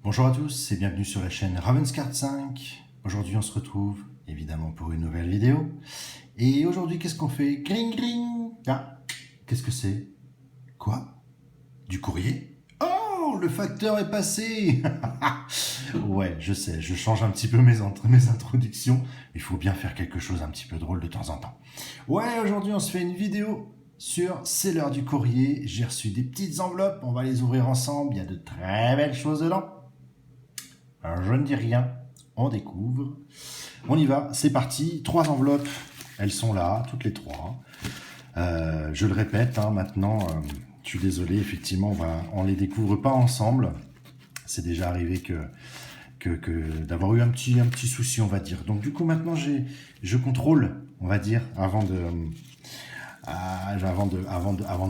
Bonjour à tous et bienvenue sur la chaîne Ravenscard 5. Aujourd'hui on se retrouve évidemment pour une nouvelle vidéo. Et aujourd'hui qu'est-ce qu'on fait? Gring gring. Ah, qu'est-ce que c'est? Quoi? Du courrier? Oh, le facteur est passé. Ouais, je sais, je change un petit peu mes introductions. Il faut bien faire quelque chose un petit peu drôle de temps en temps. Ouais, aujourd'hui on se fait une vidéo sur C'est l'heure du courrier. J'ai reçu des petites enveloppes, on va les ouvrir ensemble. Il y a de très belles choses dedans. Alors, je ne dis rien, on découvre. On y va, c'est parti. 3 enveloppes, elles sont là, toutes les 3. Je le répète, maintenant, je suis désolé, effectivement, on les découvre pas ensemble. C'est déjà arrivé d'avoir eu un petit souci, on va dire. Donc du coup, maintenant, je contrôle, on va dire, avant de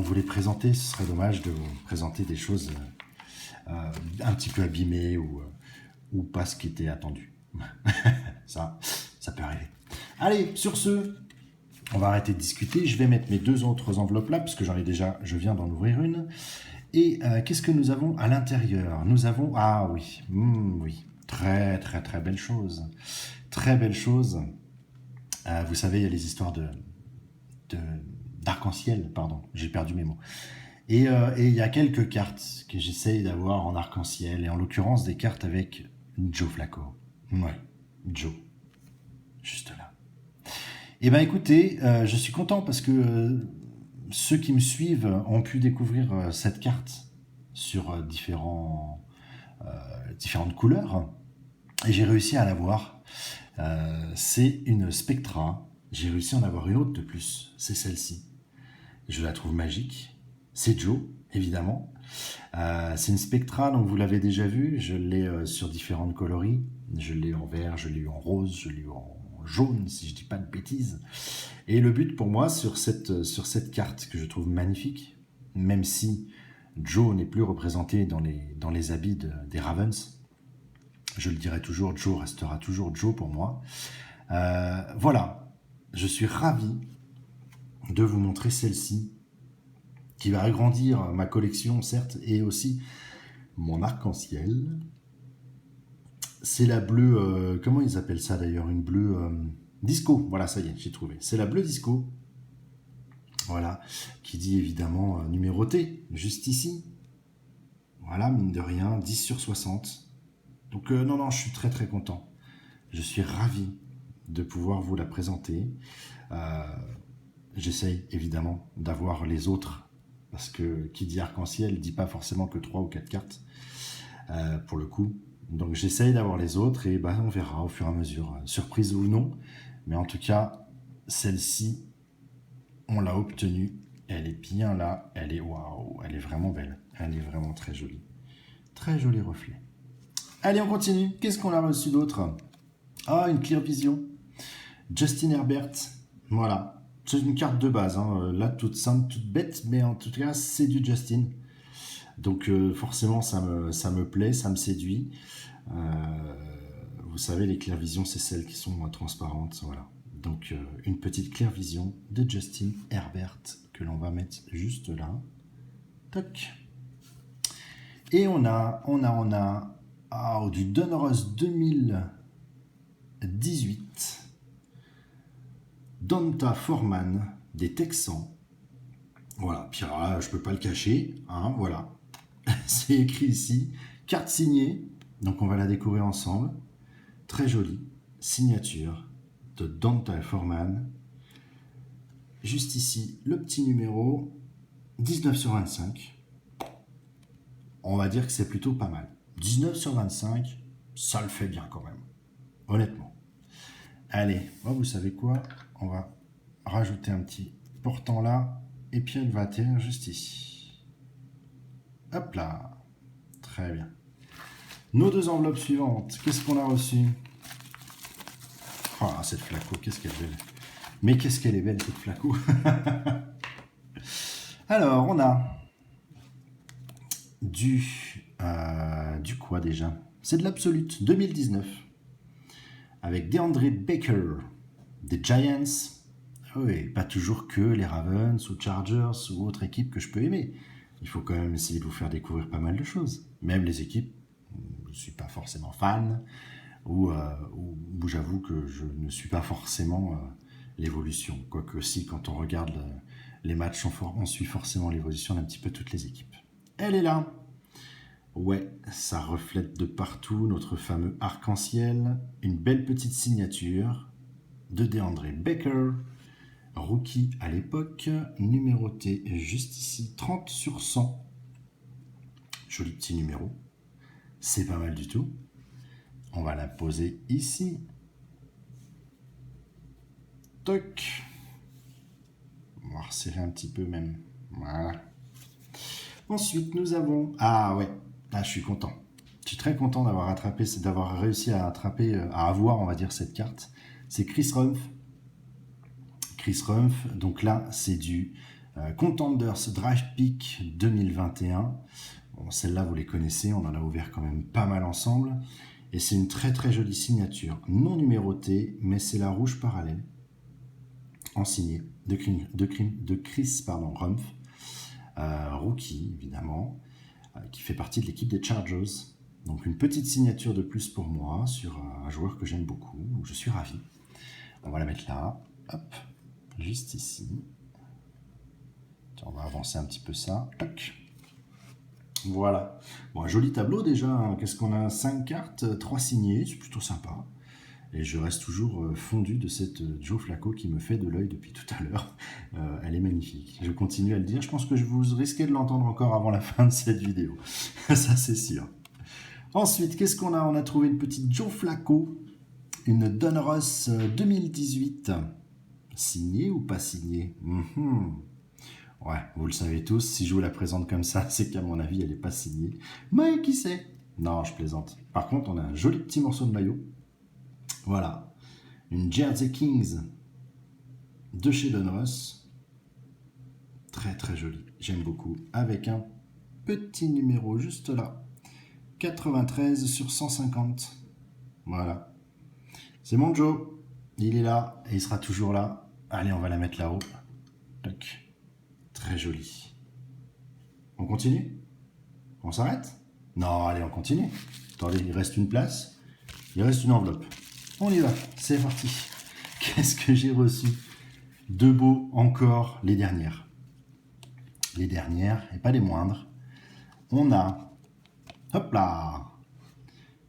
vous les présenter. Ce serait dommage de vous présenter des choses un petit peu abîmées ou pas ce qui était attendu. ça peut arriver. Allez, sur ce, on va arrêter de discuter. Je vais mettre mes 2 autres enveloppes là, parce que je viens d'en ouvrir une. Et qu'est-ce que nous avons à l'intérieur? Nous avons, ah oui, oui, très très très belle chose. Très belle chose. Vous savez, il y a les histoires d'arc-en-ciel, pardon, j'ai perdu mes mots. Et il y a quelques cartes que j'essaye d'avoir en arc-en-ciel, et en l'occurrence des cartes avec Joe Flacco. Ouais, Joe. Juste là. Eh bien écoutez, je suis content parce que ceux qui me suivent ont pu découvrir cette carte sur différentes couleurs. Et j'ai réussi à l'avoir. C'est une Spectra. J'ai réussi à en avoir une autre de plus. C'est celle-ci. Je la trouve magique. C'est Joe, évidemment. C'est une Spectra, donc vous l'avez déjà vu. Je l'ai sur différentes coloris. Je l'ai en vert, je l'ai eu en rose, je l'ai eu en jaune, si je dis pas de bêtises. Et le but pour moi sur cette carte que je trouve magnifique, même si Joe n'est plus représenté dans les habits des Ravens, je le dirai toujours, Joe restera toujours Joe pour moi. Voilà, je suis ravi de vous montrer celle-ci, qui va agrandir ma collection, certes, et aussi mon arc-en-ciel. C'est la bleue, comment ils appellent ça d'ailleurs? Une bleue disco, voilà, ça y est, j'ai trouvé. C'est la bleue disco, voilà, qui dit évidemment numéroté, juste ici. Voilà, mine de rien, 10 sur 60. Donc non, je suis très très content. Je suis ravi de pouvoir vous la présenter. J'essaye évidemment d'avoir les autres, parce que qui dit arc-en-ciel ne dit pas forcément que 3 ou 4 cartes, pour le coup. Donc j'essaye d'avoir les autres et on verra au fur et à mesure, surprise ou non. Mais en tout cas, celle-ci, on l'a obtenue. Elle est bien là. Elle est waouh. Elle est vraiment belle. Elle est vraiment très jolie. Très joli reflet. Allez, on continue. Qu'est-ce qu'on a reçu d'autre? Ah, une Clear Vision. Justin Herbert. Voilà. C'est une carte de base. Là, toute simple, toute bête. Mais en tout cas, c'est du Justin. Donc forcément, ça me plaît, ça me séduit. Vous savez, les Clear Vision, c'est celles qui sont transparentes. Voilà. Donc une petite Clear Vision de Justin Herbert que l'on va mettre juste là. Toc. Et on a du Donruss 2018. Donta Foreman des Texans. Voilà, puis là, je peux pas le cacher, voilà. C'est écrit ici, carte signée, donc on va la découvrir ensemble. Très jolie, signature de Donta Foreman. Juste ici, le petit numéro, 19 sur 25. On va dire que c'est plutôt pas mal. 19 sur 25, ça le fait bien quand même, honnêtement. Allez, vous savez quoi? On va rajouter un petit portant là, et puis elle va atterrir juste ici. Hop là. Très bien. Nos 2 enveloppes suivantes. Qu'est-ce qu'on a reçu? Ah, cette Flacco, qu'est-ce qu'elle est belle. Mais qu'est-ce qu'elle est belle, cette Flacco. Alors, on a du quoi déjà? C'est de l'Absolute 2019. Avec DeAndre Baker, des Giants. Oui, pas toujours que les Ravens ou Chargers ou autres équipes que je peux aimer. Il faut quand même essayer de vous faire découvrir pas mal de choses. Même les équipes je ne suis pas forcément fan, ou j'avoue que je ne suis pas forcément l'évolution. Quoique si, quand on regarde les matchs, on suit forcément l'évolution d'un petit peu toutes les équipes. Elle est là. Ouais, ça reflète de partout notre fameux arc-en-ciel. Une belle petite signature de DeAndre Baker, rookie à l'époque, numéroté juste ici, 30 sur 100. Joli petit numéro. C'est pas mal du tout. On va la poser ici. Toc. On va resserrer un petit peu même. Voilà. Ensuite, nous avons... Ah ouais, là je suis content. Je suis très content d'avoir réussi à attraper, à avoir, on va dire, cette carte. C'est Chris Rumph. Chris Rumph, donc là, c'est du Contenders Draft Pick 2021. Bon, celle-là, vous les connaissez, on en a ouvert quand même pas mal ensemble. Et c'est une très très jolie signature, non numérotée, mais c'est la rouge parallèle, en signé de Chris Rumph, rookie évidemment, qui fait partie de l'équipe des Chargers. Donc une petite signature de plus pour moi sur un joueur que j'aime beaucoup, donc je suis ravi. On va la mettre là, hop, juste ici. Tiens, on va avancer un petit peu ça, toc. Voilà. Bon, un joli tableau déjà. Hein. Qu'est-ce qu'on a? 5 cartes, 3 signées, c'est plutôt sympa. Et je reste toujours fondu de cette Joe Flacco qui me fait de l'œil depuis tout à l'heure. Elle est magnifique. Je continue à le dire. Je pense que je vous risquez de l'entendre encore avant la fin de cette vidéo. Ça, c'est sûr. Ensuite, qu'est-ce qu'on a? On a trouvé une petite Joe Flacco. Une Donruss 2018. Signée ou pas signée? Ouais, vous le savez tous, si je vous la présente comme ça, c'est qu'à mon avis, elle n'est pas signée. Mais qui sait? Non, je plaisante. Par contre, on a un joli petit morceau de maillot. Voilà. Une Jersey Kings de chez Donruss. Très très jolie. J'aime beaucoup. Avec un petit numéro juste là. 93 sur 150. Voilà. C'est mon Joe. Il est là et il sera toujours là. Allez, on va la mettre là-haut. Toc. Très joli. On continue? On s'arrête? Non, allez, on continue. Attendez, il reste une place. Il reste une enveloppe. On y va, c'est parti. Qu'est-ce que j'ai reçu de beau encore? Les dernières. Les dernières, et pas les moindres. On a, hop là,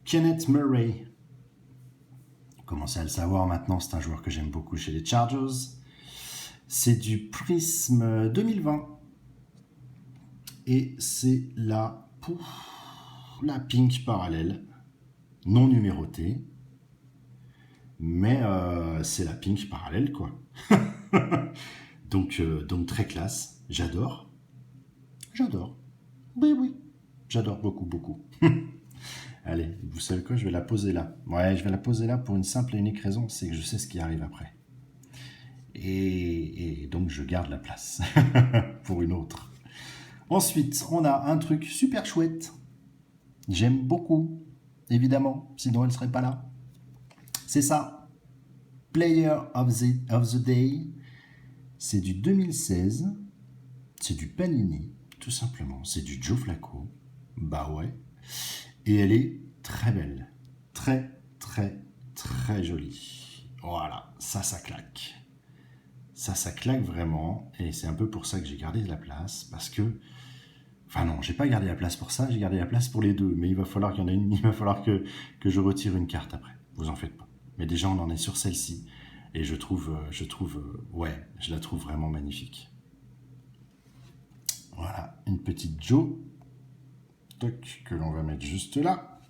Kenneth Murray. Vous commencez à le savoir maintenant, c'est un joueur que j'aime beaucoup chez les Chargers. C'est du Prism 2020. Et c'est la pink parallèle, non numérotée. Mais c'est la pink parallèle, quoi. donc très classe. J'adore. Oui. J'adore beaucoup. Allez, vous savez quoi? Je vais la poser là. Ouais, je vais la poser là pour une simple et unique raison, c'est que je sais ce qui arrive après. Et donc je garde la place pour une autre. Ensuite, on a un truc super chouette. J'aime beaucoup, évidemment, sinon elle ne serait pas là. C'est ça. Player of the Day. C'est du 2016. C'est du Panini, tout simplement. C'est du Joe Flacco. Bah ouais. Et elle est très belle. Très jolie. Voilà, ça claque. Ça claque vraiment. Et c'est un peu pour ça que j'ai gardé de la place. Parce que... Enfin non, j'ai pas gardé la place pour ça. J'ai gardé la place pour les deux. Mais il va falloir qu'il y en ait une. Il va falloir que je retire une carte après. Vous en faites pas. Mais déjà, on en est sur celle-ci. Et je la trouve vraiment magnifique. Voilà, une petite Joe. Toc, que l'on va mettre juste là.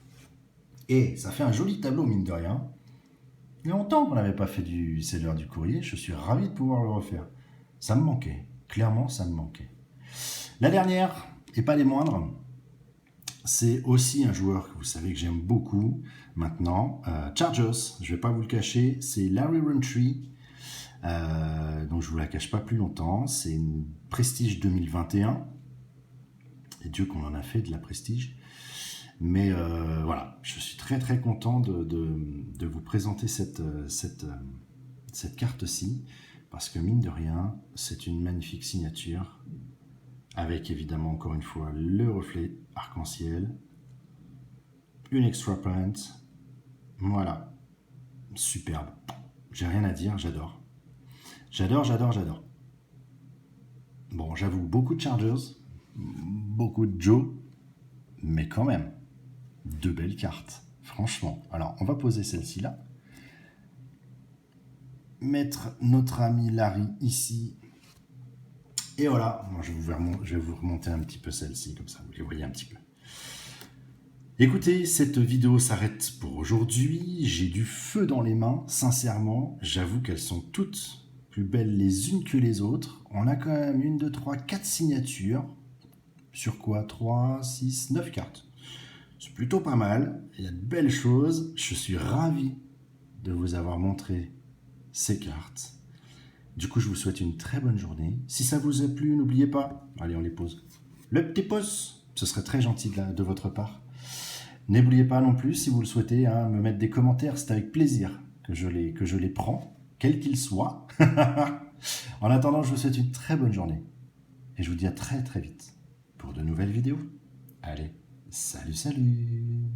Et ça fait un joli tableau, mine de rien. Il y a longtemps qu'on n'avait pas fait c'est l'heure du courrier. Je suis ravi de pouvoir le refaire. Ça me manquait. Clairement, ça me manquait. La dernière, et pas les moindres, c'est aussi un joueur que vous savez que j'aime beaucoup maintenant. Chargers, je ne vais pas vous le cacher, c'est Larry Rountree. Donc je ne vous la cache pas plus longtemps. C'est une Prestige 2021. Et Dieu qu'on en a fait de la Prestige. Mais voilà, je suis très content de vous présenter cette carte-ci. Parce que mine de rien, c'est une magnifique signature. Avec évidemment, encore une fois, le reflet arc-en-ciel. une extra point. Voilà. Superbe. J'ai rien à dire, j'adore. J'adore, j'adore, j'adore. Bon, j'avoue, beaucoup de Chargers, beaucoup de Joe, mais quand même, de belles cartes. Franchement. Alors, on va poser celle-ci là. Mettre notre ami Larry ici. Et voilà, moi, je vais vous remonter un petit peu celle-ci, comme ça, vous les voyez un petit peu. Écoutez, cette vidéo s'arrête pour aujourd'hui. J'ai du feu dans les mains, sincèrement. J'avoue qu'elles sont toutes plus belles les unes que les autres. On a quand même 1, 2, 3, 4 signatures. Sur quoi 3, 6, 9 cartes. C'est plutôt pas mal. Il y a de belles choses. Je suis ravi de vous avoir montré ces cartes. Du coup, je vous souhaite une très bonne journée. Si ça vous a plu, n'oubliez pas, allez, on les pose, le petit pouce. Ce serait très gentil de votre part. N'oubliez pas non plus, si vous le souhaitez, me mettre des commentaires. C'est avec plaisir que je les prends, quels qu'ils soient. En attendant, je vous souhaite une très bonne journée. Et je vous dis à très très vite pour de nouvelles vidéos. Allez, salut, salut!